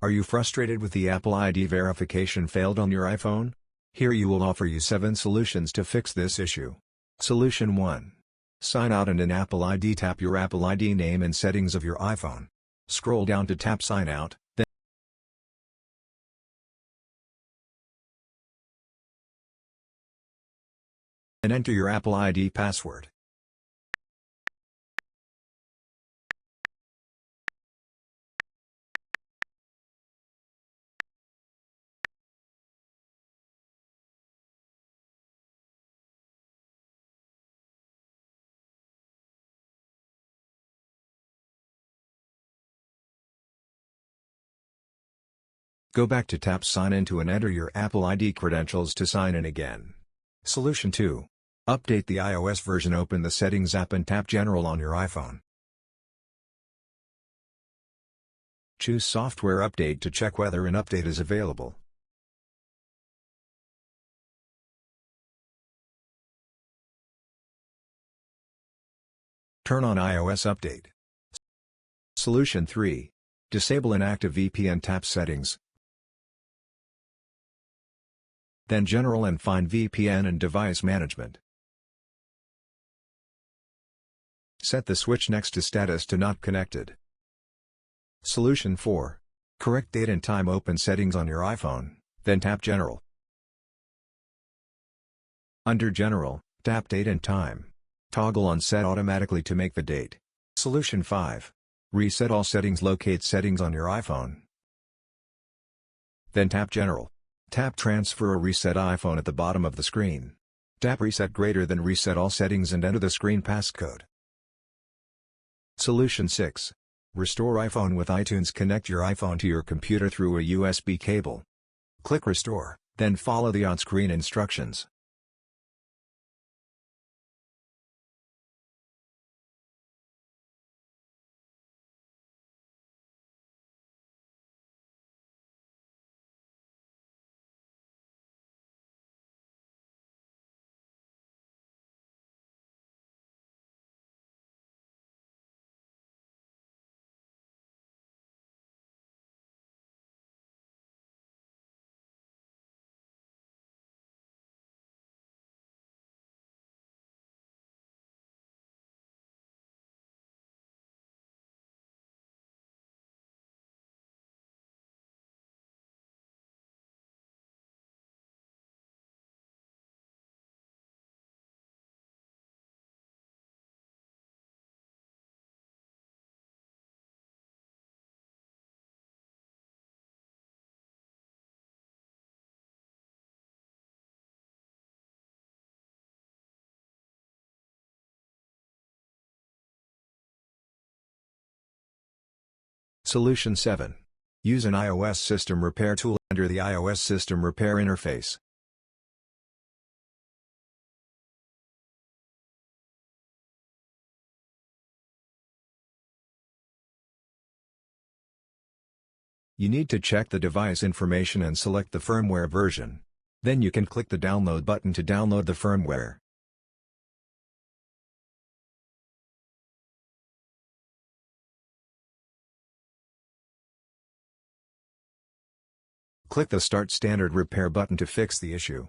Are you frustrated with the Apple ID verification failed on your iPhone? Here you will offer you 7 solutions to fix this issue. Solution 1. Sign out and in Apple ID tap your Apple ID name in settings of your iPhone. Scroll down to tap Sign Out, then enter your Apple ID password. Go back to tap Sign In to and enter your Apple ID credentials to sign in again. Solution 2. Update the iOS version. Open the Settings app and tap General on your iPhone. Choose Software Update to check whether an update is available. Turn on iOS Update. Solution 3. Disable inactive VPN. Tap Settings, then General and find VPN and Device Management. Set the switch next to Status to Not Connected. Solution 4. Correct date and time. Open Settings on your iPhone, then tap General. Under General, tap Date and Time. Toggle on Set Automatically to make the date. Solution 5. Reset all settings. Locate Settings on your iPhone, then tap General. Tap Transfer or Reset iPhone at the bottom of the screen. Tap Reset greater than Reset all settings and enter the screen passcode. Solution 6. Restore iPhone with iTunes. Connect your iPhone to your computer through a USB cable. Click Restore, then follow the on-screen instructions. Solution 7. Use an iOS System Repair tool under the iOS System Repair interface. You need to check the device information and select the firmware version. Then you can click the Download button to download the firmware. Click the Start Standard Repair button to fix the issue.